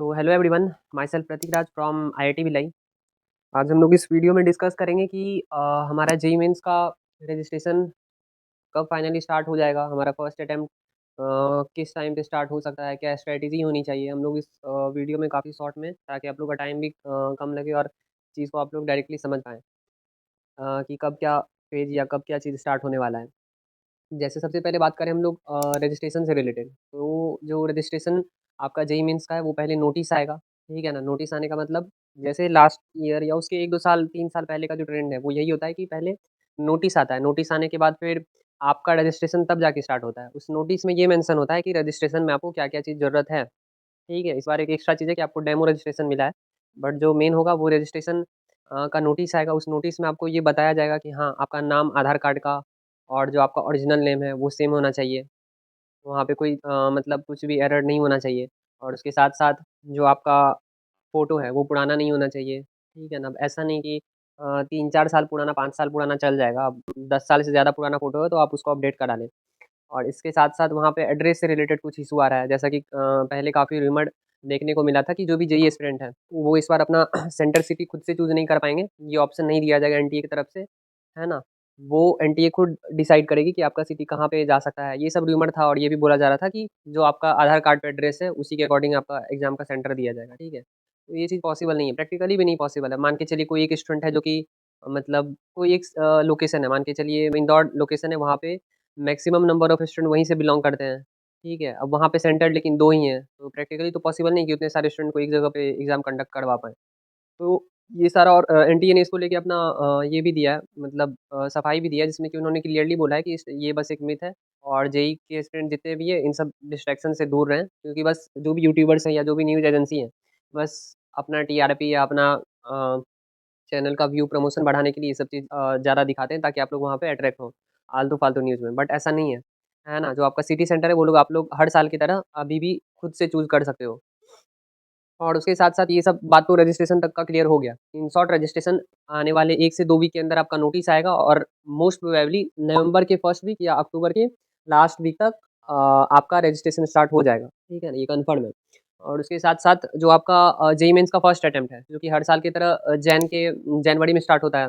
तो hello everyone, myself Prateek Raj from IIT Bhilai. आज हम लोग इस वीडियो में डिस्कस करेंगे कि हमारा जेईई मेंस का रजिस्ट्रेशन कब फाइनली स्टार्ट हो जाएगा, हमारा फर्स्ट अटेम्प्ट किस टाइम पे स्टार्ट हो सकता है, क्या स्ट्रेटजी होनी चाहिए। हम लोग इस वीडियो में काफ़ी शॉर्ट में, ताकि आप लोग का टाइम भी कम लगे और चीज़ को आप लोग डायरेक्टली समझ पाएँ कि कब क्या फेज या कब क्या चीज़ स्टार्ट होने वाला है। जैसे सबसे पहले बात करें हम लोग रजिस्ट्रेशन से रिलेटेड, तो जो रजिस्ट्रेशन आपका जेईई मेंस का है वो पहले नोटिस आएगा, ठीक है ना। नोटिस आने का मतलब जैसे लास्ट ईयर या उसके 1-2 साल 3 साल पहले का जो ट्रेंड है वो यही होता है कि पहले नोटिस आता है। नोटिस आने के बाद फिर आपका रजिस्ट्रेशन तब जाके स्टार्ट होता है। उस नोटिस में ये मेंशन होता है कि रजिस्ट्रेशन में आपको क्या-क्या चीज़ ज़रूरत है, ठीक है। इस बार एक एक्स्ट्रा चीज़ है कि आपको डेमो रजिस्ट्रेशन मिला है, बट जो मेन होगा वो रजिस्ट्रेशन का नोटिस आएगा। उस नोटिस में आपको ये बताया जाएगा कि हाँ, आपका नाम आधार कार्ड का और जो आपका ओरिजिनल नेम है वो सेम होना चाहिए। वहाँ पे कोई मतलब कुछ भी एरर नहीं होना चाहिए, और उसके साथ-साथ जो आपका फ़ोटो है वो पुराना नहीं होना चाहिए, ठीक है ना। अब ऐसा नहीं कि 3-4 साल पुराना, 5 साल पुराना चल जाएगा। अब 10 साल से ज़्यादा पुराना फ़ोटो है तो आप उसको अपडेट करा लें। और इसके साथ-साथ वहाँ पे एड्रेस से रिलेटेड कुछ इश्यू आ रहा है, जैसा कि पहले काफ़ी रूमर्ड देखने को मिला था कि जो भी जेईई एस्पिरेंट हैं, वो इस बार अपना सेंटर सिटी खुद से चूज़ नहीं कर पाएँगे। ये ऑप्शन नहीं दिया जाएगा एनटीए की तरफ से, है ना। वो एनटीए खुद डिसाइड करेगी कि आपका सिटी कहाँ पे जा सकता है। ये सब रूमर था, और ये भी बोला जा रहा था कि जो आपका आधार कार्ड पे एड्रेस है, उसी के अकॉर्डिंग आपका एग्ज़ाम का सेंटर दिया जाएगा, ठीक है। तो ये चीज़ पॉसिबल नहीं है, प्रैक्टिकली भी नहीं पॉसिबल है। मान के चलिए कोई एक स्टूडेंट है जो कि मतलब कोई एक लोकेशन है, मान के चलिए इंदौर लोकेशन है, वहाँ पे मैक्सिमम नंबर ऑफ स्टूडेंट वहीं से बिलॉन्ग करते हैं, ठीक है। अब वहाँ पे सेंटर लेकिन 2 ही हैं, तो प्रैक्टिकली तो पॉसिबल नहीं कि उतने सारे स्टूडेंट को एक जगह पे एग्ज़ाम कंडक्ट करवा पाएँ। तो ये सारा, और एनटीए ने इसको लेके अपना ये भी दिया है, मतलब सफाई भी दिया है, जिसमें कि उन्होंने क्लियरली बोला है कि ये बस एक मिथ है, और जेईई के स्टूडेंट जितने भी हैं इन सब डिस्ट्रैक्शन से दूर रहें, क्योंकि बस जो भी यूट्यूबर्स हैं या जो भी न्यूज़ एजेंसी हैं, बस अपना टीआरपी या अपना चैनल का व्यू प्रमोशन बढ़ाने के लिए ये सब चीज़ ज़्यादा दिखाते हैं, ताकि आप लोग वहाँ पे अट्रैक्ट हो आलतू-फालतू न्यूज़ में। बट ऐसा नहीं है ना? जो आपका सिटी सेंटर है वो लोग आप लोग हर साल की तरह अभी भी खुद से चूज़ कर सकते हो। और उसके साथ-साथ ये सब बात तो रजिस्ट्रेशन तक का क्लियर हो गया। इन शॉर्ट रजिस्ट्रेशन आने वाले 1 से 2 वीक के अंदर आपका नोटिस आएगा, और मोस्ट प्रोबेबली नवंबर के फर्स्ट वीक या अक्टूबर के लास्ट वीक तक आपका रजिस्ट्रेशन स्टार्ट हो जाएगा, ठीक है ना? ये कन्फर्म है। और उसके साथ-साथ जो आपका जेईई मेंस का फर्स्ट अटेम्प्ट है, जो कि हर साल की तरह जनवरी में स्टार्ट होता है।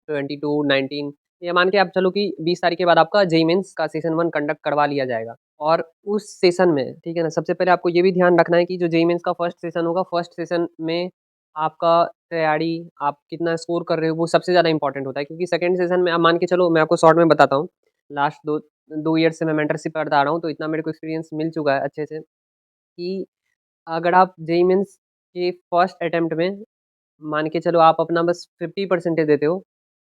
22, 19, या मान के आप चलो कि 20 तारीख के बाद आपका जेईई मेंस का सेशन 1 कंडक्ट करवा लिया जाएगा। और उस सेशन में, ठीक है ना, सबसे पहले आपको ये भी ध्यान रखना है कि जो जेईई मेंस का फर्स्ट सेशन होगा, फर्स्ट सेशन में आपका तैयारी, आप कितना स्कोर कर रहे हो, वो सबसे ज़्यादा इंपॉर्टेंट होता है। क्योंकि सेकंड सेशन में आप मान के चलो, मैं आपको शॉर्ट में बताता हूँ। लास्ट 2 ईयर से मैं मेंटरशिप करता आ रहा हूँ, तो इतना मेरे को एक्सपीरियंस मिल चुका है अच्छे से, कि अगर आप जेईई मेंस के फर्स्ट अटेम्प्ट में मान के चलो आप अपना बस 50 परसेंटेज देते हो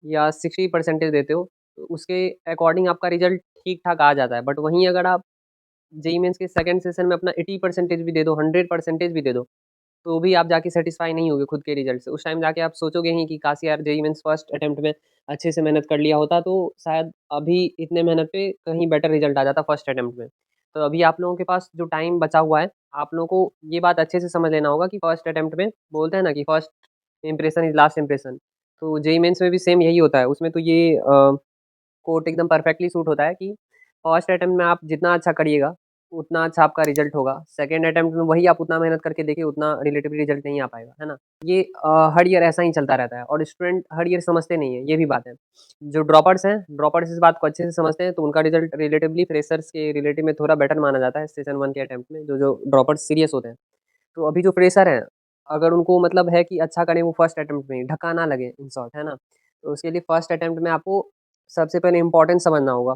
या 60 परसेंटेज देते हो, तो उसके अकॉर्डिंग आपका रिज़ल्ट ठीक-ठाक आ जाता है। बट वहीं अगर आप जेईई मेंस के सेकंड सेशन में अपना 80 परसेंटेज भी दे दो, 100 परसेंटेज भी दे दो, तो भी आप जाके सैटिस्फाई नहीं होगे खुद के रिज़ल्ट से। उस टाइम जाके आप सोचोगे ही कि काश यार जेईई मेंस फर्स्ट अटेम्प्ट में अच्छे से मेहनत कर लिया होता, तो शायद अभी इतने मेहनत पे कहीं बेटर रिज़ल्ट आ जाता फर्स्ट अटेम्प्ट में। तो अभी आप लोगों के पास जो टाइम बचा हुआ है, आप लोगों को ये बात अच्छे से समझ लेना होगा कि फर्स्ट अटेम्प्ट में बोलते हैं ना कि first impression is last impression. तो जेईई मेंस में भी सेम यही होता है। उसमें तो ये कोट एकदम परफेक्टली सूट होता है कि फर्स्ट अटेम्प्ट में आप जितना अच्छा करिएगा, उतना अच्छा आपका रिज़ल्ट होगा। सेकंड अटेम्प्ट में वही आप उतना मेहनत करके देखिए, उतना रिलेटिवली रिज़ल्ट नहीं आ पाएगा, है ना? ये हर ईयर ऐसा ही चलता रहता है, और स्टूडेंट हर ईयर समझते नहीं हैं, ये भी बात है। जो ड्रॉपर्स हैं, ड्रॉपर्स इस बात को अच्छे से समझते हैं, तो उनका रिज़ल्ट रिलेटिवली फ्रेशर्स के रिलेटिव में थोड़ा बेटर माना जाता है सेशन 1 के अटेम्प्ट में, जो ड्रॉपर्स सीरियस होते हैं। तो अभी जो फ्रेशर हैं, अगर उनको मतलब है कि अच्छा करें वो फर्स्ट अटेम्प्ट में ही, धक्का ना लगे इन शॉर्ट, है ना? तो उसके लिए फर्स्ट अटेम्प्ट में आपको सबसे पहले इम्पोर्टेंस समझना होगा,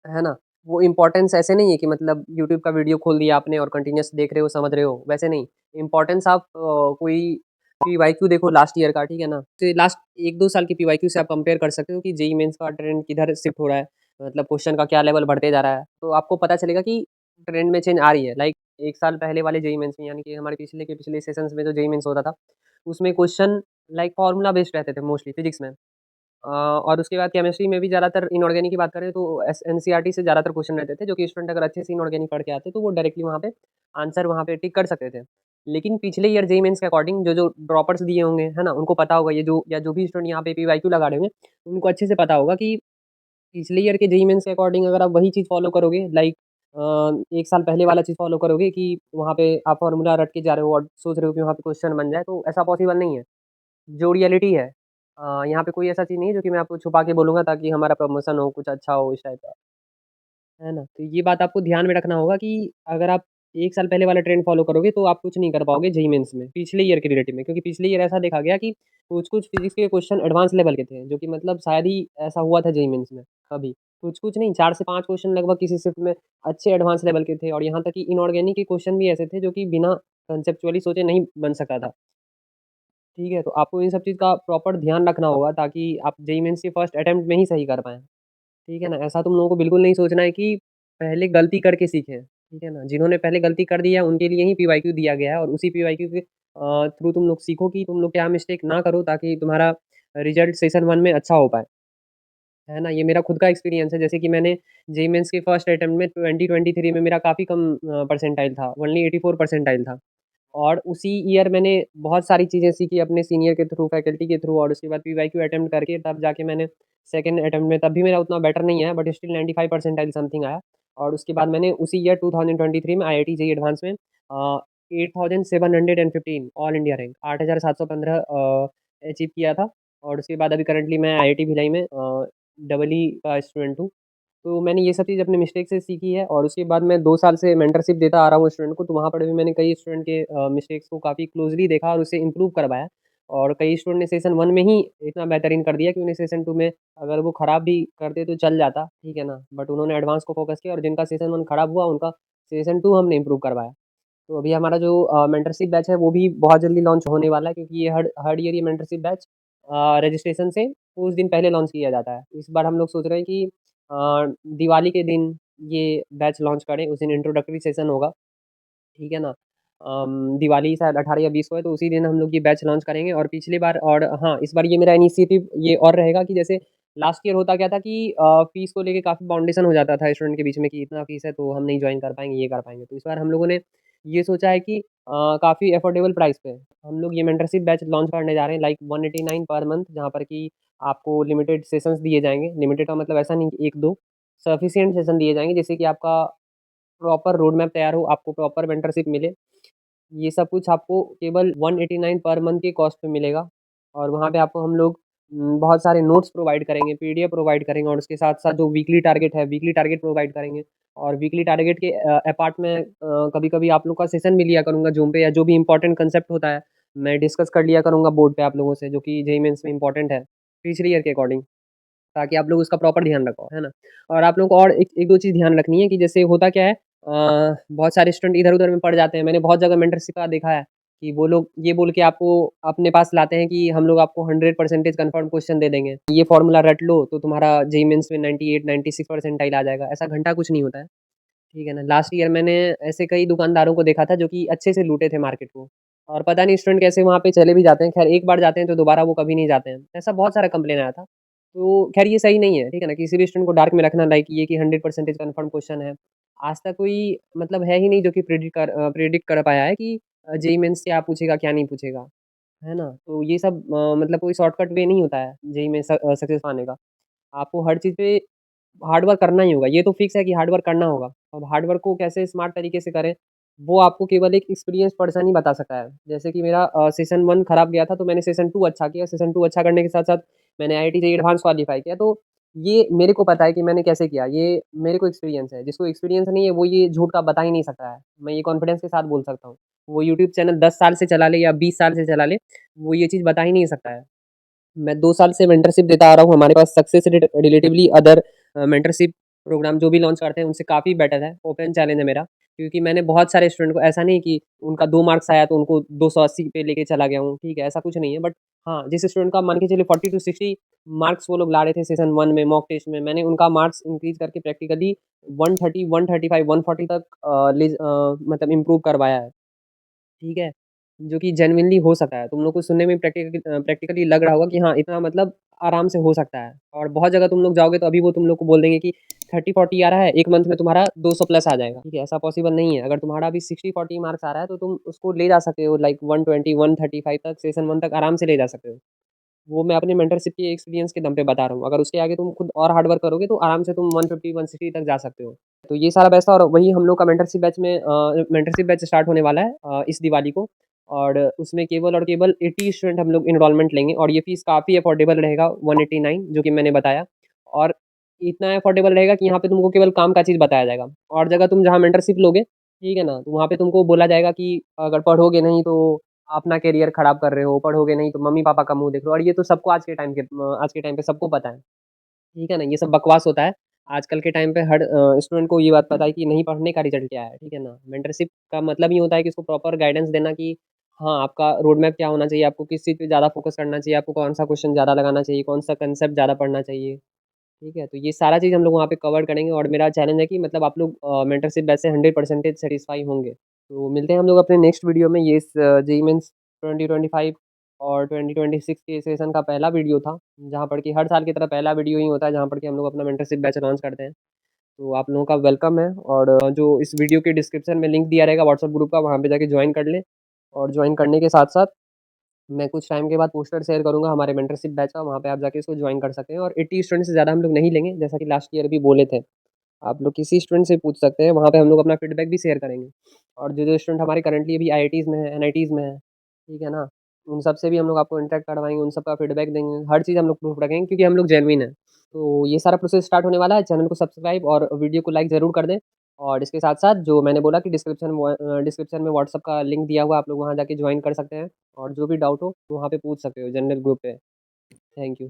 है ना? वो इम्पोर्टेंस ऐसे नहीं है कि मतलब यूट्यूब का वीडियो खोल दिया आपने और कंटीन्यूअस देख रहे हो, समझ रहे हो, वैसे नहीं। इम्पोर्टेंस आप कोई पीवाईक्यू देखो लास्ट ईयर का, ठीक है ना? तो लास्ट 1-2 साल की पीवाईक्यू से आप कंपेयर कर सकते हो कि जेईई मेंस का ट्रेंड किधर शिफ्ट हो रहा है, मतलब क्वेश्चन का क्या लेवल बढ़ते जा रहा है। तो आपको पता चलेगा कि ट्रेंड में चेंज आ रही है। लाइक 1 साल पहले वाले जेईई मेंस में, यानी कि हमारे पिछले के पिछले सेशंस में जो जेईई मेंस होता था, उसमें क्वेश्चन लाइक फार्मूला बेस्ड रहते थे मोस्टली फिजिक्स में। और उसके बाद केमिस्ट्री में भी ज़्यादातर इनऑर्गेनिक की बात करें तो एनसीईआरटी से ज़्यादातर क्वेश्चन रहते थे, जो कि स्टूडेंट अगर अच्छे से इनऑर्गेनिक पढ़ के आते तो वो डायरेक्टली वहाँ पे आंसर वहाँ पे टिक कर सकते थे। लेकिन पिछले ईयर जेईई मेंस के अकॉर्डिंग जो ड्रॉपर्स दिए होंगे, है ना? उनको पता होगा, ये जो या जो भी स्टूडेंट यहाँ पे पीवाईक्यू लगा रहे होंगे, उनको अच्छे से पता होगा कि पिछले ईयर के जेईई मेंस के अकॉर्डिंग अगर आप वही चीज़ फॉलो करोगे, लाइक 1 साल पहले वाला चीज़ फ़ॉलो करोगे कि वहाँ पे आप फ़ॉर्मूला रट के जा रहे हो और सोच रहे हो कि वहाँ पे क्वेश्चन बन जाए, तो ऐसा पॉसिबल नहीं है। जो रियलिटी है यहाँ पे कोई ऐसा चीज़ नहीं है जो कि मैं आपको छुपा के बोलूँगा ताकि हमारा प्रमोशन हो, कुछ अच्छा हो इस टाइप का, है ना? तो ये बात आपको ध्यान में रखना होगा कि अगर आप 1 साल पहले वाला ट्रेंड फ़ॉलो करोगे तो आप कुछ नहीं कर पाओगे जेईई मेन्स में, पिछले ईयर के रिलेटिव में। क्योंकि पिछले ईयर ऐसा देखा गया कि कुछ-कुछ फिज़िक्स के क्वेश्चन एडवांस लेवल के थे, जो कि मतलब शायद ही ऐसा हुआ था जेईई मेन्स में कभी। कुछ-कुछ नहीं 4 से 5 क्वेश्चन लगभग किसी शिफ्ट में अच्छे एडवांस लेवल के थे और यहाँ तक कि इनऑर्गेनिक के क्वेश्चन भी ऐसे थे जो कि बिना कॉन्सेप्चुअली सोचे नहीं बन सकता था। ठीक है? तो आपको इन सब चीज़ का प्रॉपर ध्यान रखना होगा ताकि आप जेईई मेन्स के फर्स्ट अटेम्प्ट में ही सही कर पाएँ। ठीक है ना? ऐसा तुम लोगों को बिल्कुल नहीं सोचना है कि पहले गलती करके सीखें, ठीक है ना? जिन्होंने पहले गलती कर दी है उनके लिए ही पीवाईक्यू दिया गया है और उसी पीवाईक्यू के थ्रू तुम लोग सीखो कि तुम लोग क्या मिस्टेक ना करो ताकि तुम्हारा रिज़ल्ट सेशन 1 में अच्छा हो पाए, है ना? ये मेरा खुद का एक्सपीरियंस है जैसे कि मैंने जेईई मेन्स के फर्स्ट अटेम्प्ट में 2023 में मेरा काफ़ी कम परसेंटाइल था, ओनली 84 परसेंटाइल था। और उसी ईयर मैंने बहुत सारी चीज़ें सीखी अपने सीनियर के थ्रू, फैकल्टी के थ्रू और उसके बाद पीवाईक्यू अटेम्प्ट करके तब जाके मैंने सेकंड अटेम्प्ट में तब भी मेरा उतना बेटर नहीं आया बट स्टिल 95 परसेंटाइल समथिंग आया। और उसके बाद मैंने उसी ईयर 2023 में आईआईटी जेईई एडवांस में 8715 ऑल इंडिया रैंक 8715 अचीव किया था। और उसके बाद अभी करंटली मैं आईआईटी भिलाई में डबल ई का स्टूडेंट हूँ। तो मैंने ये सब चीज़ अपने मिस्टेक से सीखी है और उसके बाद मैं 2 साल से मेंटरशिप देता आ रहा हूँ स्टूडेंट को, तो वहाँ पर भी मैंने कई स्टूडेंट के मिस्टेक्स को काफ़ी क्लोज़ली देखा और उसे इम्प्रूव करवाया। और कई स्टूडेंट ने सेशन 1 में ही इतना बेहतरीन कर दिया कि उन्हें सेशन 2 में अगर वो खराब भी करते तो चल जाता, ठीक है ना? बट उन्होंने एडवांस को फ़ोकस किया और जिनका सेशन 1 खराब हुआ, उनका सेशन 2 हमने इम्प्रूव करवाया। तो अभी हमारा जो मेंटरशिप बैच है, वो भी बहुत जल्दी लॉन्च होने वाला है क्योंकि ये हर हर ईयर ये मेंटरशिप बैच रजिस्ट्रेशन से कुछ दिन पहले लॉन्च किया जाता है। इस बार हम लोग सोच रहे हैं कि दिवाली के दिन ये बैच लॉन्च करें, उस दिन इंट्रोडक्टरी सेशन होगा, ठीक है ना? दिवाली शायद 18 या 20 को है, तो उसी दिन हम लोग ये बैच लॉन्च करेंगे और पिछली बार और हाँ, इस बार ये मेरा इनिशिएटिव ये और रहेगा कि जैसे लास्ट ईयर होता क्या था कि फ़ीस को लेके काफ़ी बाउंडेशन हो जाता था स्टूडेंट के बीच में कि इतना फ़ीस है, तो हम नहीं जॉइन कर पाएँगे, ये कर पाएँगे। तो इस बार हम लोगों ने ये सोचा है कि काफ़ी अफोर्डेबल प्राइस पे हम लोग ये मेंटरशिप बैच लॉन्च करने जा रहे हैं लाइक 189 पर मंथ जहाँ पर कि आपको लिमिटेड सेशंस दिए जाएँगे। लिमिटेड का मतलब ऐसा नहीं कि 1-2 सफिशिएंट सेशन दिए जाएँगे जिससे कि आपका प्रॉपर रोड मैप तैयार हो, आपको प्रॉपर मेंटरशिप मिले। ये सब कुछ आपको केवल 189 पर मंथ के कॉस्ट पे मिलेगा और वहाँ पे आपको हम लोग बहुत सारे नोट्स प्रोवाइड करेंगे, पीडीएफ प्रोवाइड करेंगे और उसके साथ-साथ जो वीकली टारगेट है, वीकली टारगेट प्रोवाइड करेंगे और वीकली टारगेट के अपार्ट में कभी-कभी आप लोग का सेशन भी लिया करूँगा ज़ूम पे या जो भी इम्पोर्टेंट कांसेप्ट होता है, मैं डिस्कस कर लिया करूँगा बोर्ड पे आप लोगों से जो कि जेईई मेन्स में इम्पोर्टेंट है, पिछले ईयर के अकॉर्डिंग। ताकि आप लोग उसका प्रॉपर ध्यान रखो, है ना? और आप लोगों को और एक 1-2 चीज़ ध्यान रखनी है कि जैसे होता क्या है बहुत सारे स्टूडेंट इधर-उधर में पड़ जाते हैं। मैंने बहुत जगह मेंटरशिप का देखा है कि वो लोग ये बोल के आपको अपने पास लाते हैं कि हम लोग आपको 100% कन्फर्म क्वेश्चन दे देंगे। ये फ़ॉर्मूला रट लो तो तुम्हारा जेईई मेन्स में 98-96 परसेंटाइल आ जाएगा। ऐसा घंटा कुछ नहीं होता है, ठीक है ना? लास्ट ईयर मैंने ऐसे कई दुकानदारों को देखा था जो कि अच्छे से लूटे थे मार्केट को और पता नहीं स्टूडेंट कैसे वहाँ पे चले भी जाते हैं। ख़ैर एक बार जाते हैं तो दोबारा वो कभी नहीं जाते हैं। ऐसा बहुत सारा कंप्लेन आया था। तो ख़ैर ये सही नहीं है, ठीक है ना? किसी भी स्टूडेंट को डार्क में रखना लाइक ये कि 100% कन्फर्म क्वेश्चन है। आज तक कोई मतलब है ही नहीं जो कि प्रेडिक्ट कर पाया है कि जेईई मेन्स क्या पूछेगा, क्या नहीं पूछेगा, है ना? तो ये सब मतलब कोई शॉर्टकट वे नहीं होता है जेईई में सक्सेस पाने का। आपको हर चीज़ पे हार्ड वर्क करना ही होगा, ये तो फिक्स है कि हार्ड वर्क करना होगा। अब हार्ड वर्क को कैसे स्मार्ट तरीके से करें, वो आपको केवल एक एक्सपीरियंस्ड पर्सन ही बता सकता है। जैसे कि मेरा सेशन 1 खराब गया था, तो मैंने सेशन 2 अच्छा किया, सेशन 2 अच्छा करने के साथ-साथ मैंने आईआईटी जेईई एडवांस क्वालीफाई किया, तो ये मेरे को पता है कि मैंने कैसे किया, ये मेरे को एक्सपीरियंस है। जिसको एक्सपीरियंस नहीं है, वो ये झूठ का बता ही नहीं सकता है। मैं ये कॉन्फिडेंस के साथ बोल सकता हूँ। वो यूट्यूब चैनल 10 साल से चला ले या 20 साल से चला ले, वो ये चीज़ बता ही नहीं सकता है। मैं 2 साल से मेंटरशिप देता आ रहा हूँ, हमारे पास success rate relatively other mentorship program जो भी लॉन्च करते हैं, उनसे काफ़ी बेटर है, ओपन चैलेंज है मेरा। क्योंकि मैंने बहुत सारे स्टूडेंट को ऐसा नहीं कि उनका 2 मार्क्स आया तो उनको 280 पे लेके चला गया हूँ, ठीक है, ऐसा कुछ नहीं है। बट हाँ, जिस स्टूडेंट का मान के चलिए 40 टू 60 मार्क्स वो लोग ला रहे थे सेशन 1 में मॉक टेस्ट में, मैंने उनका मार्क्स इंक्रीज़ करके प्रैक्टिकली 130, 135, 140 तक मतलब इम्प्रूव करवाया है। ठीक है? जो कि जेनुइनली हो सकता है। तुम लोग को सुनने में प्रैक्टिकली लग रहा होगा कि हाँ, इतना मतलब आराम से हो सकता है और बहुत जगह तुम लोग जाओगे तो अभी वो तुम लोग को बोल देंगे कि 30-40 आ रहा है, 1 मंथ में तुम्हारा 200 प्लस आ जाएगा, ठीक है? ऐसा पॉसिबल नहीं है। अगर तुम्हारा अभी 60-40 मार्क्स आ रहा है तो तुम उसको ले जा सकते हो लाइक 120, 135 तक सेशन 1 तक आराम से ले जा सकते हो। वो मैं अपने मेंटरशिप के एक्सपीरियंस के दम पे बता रहा हूँ। अगर उसके आगे तुम खुद और हार्ड वर्क करोगे तो आराम से तुम 150, 160 तक जा सकते हो। तो ये सारा पैसा और वही हम लोग का मेंटरशिप बैच स्टार्ट होने वाला है इस दिवाली को और उसमें केवल और केवल 80 स्टूडेंट हम लोग एनरोलमेंट लेंगे और ये फ़ीस काफ़ी अफोर्डेबल रहेगा 189 जो कि मैंने बताया और इतना अफोर्डेबल रहेगा कि यहाँ पे तुमको केवल काम का चीज़ बताया जाएगा और जगह तुम जहाँ मेंटरशिप लोगे, ठीक है ना? तो वहाँ पे तुमको बोला जाएगा कि अगर पढ़ोगे नहीं तो अपना करियर खराब कर रहे हो, पढ़ोगे नहीं तो मम्मी-पापा का मुँह देख रहे हो और ये तो सबको आज के टाइम पे सबको पता है। ठीक है ना? ये सब बकवास होता है। आजकल के टाइम पे हर स्टूडेंट को ये बात पता है कि नहीं पढ़ने का रिज़ल्ट क्या है, ठीक है ना? मेंटरशिप का मतलब ये होता है कि उसको प्रॉपर गाइडेंस देना कि हाँ, आपका रोड मैप क्या होना चाहिए, आपको किस चीज़ पे ज़्यादा फ़ोकस करना चाहिए, आपको कौन-सा क्वेश्चन ज़्यादा लगाना चाहिए, कौन-सा कांसेप्ट ज़्यादा पढ़ना चाहिए, ठीक है? तो ये सारा चीज़ हम लोग वहाँ पे कवर करेंगे और मेरा चैलेंज है कि मतलब आप लोग मेंटरशिप बैच से 100% सैटिस्फाई होंगे। तो मिलते हैं हम लोग अपने नेक्स्ट वीडियो में। ये जेईई मेंस 2025 और 2026 के सेशन का पहला वीडियो था, जहाँ पर कि हर साल की तरह पहला वीडियो ही होता है जहाँ पर कि हम लोग अपना मेंटरशिप बैच लॉन्च करते हैं। तो आप लोगों का वेलकम है और जो इस वीडियो के डिस्क्रिप्शन में लिंक दिया रहेगा व्हाट्सएप ग्रुप का, वहाँ पे जाके ज्वाइन कर लें और ज्वाइन करने के साथ-साथ मैं कुछ टाइम के बाद पोस्टर शेयर करूँगा हमारे मेंटरशिप बैच का, वहाँ पे आप जाके इसको ज्वाइन कर सकते हैं और 80 स्टूडेंट से ज़्यादा हम लोग नहीं लेंगे, जैसा कि लास्ट ईयर भी बोले थे। आप लोग किसी स्टूडेंट से पूछ सकते हैं, वहाँ पे हम लोग अपना फीडबैक भी शेयर करेंगे और जो-जो स्टूडेंट हमारे करंटली अभी आईआईटीज़ में हैं, एनआईटीज़ में हैं, ठीक है ना? उन सब से भी हम लोग आपको इंटरेक्ट करवाएँगे, उन सब का फीडबैक देंगे, हर चीज़ हम लोग प्रूफ रखेंगे क्योंकि हम लोग जेनुइन हैं। तो ये सारा प्रोसेस स्टार्ट होने वाला है, चैनल को सब्सक्राइब और वीडियो को लाइक ज़रूर कर दें और इसके साथ-साथ जो मैंने बोला कि डिस्क्रिप्शन में व्हाट्सएप का लिंक दिया हुआ है, आप लोग वहाँ जाके ज्वाइन कर सकते हैं और जो भी डाउट हो, तो वहाँ पे पूछ सकते हो जनरल ग्रुप पे। Thank you.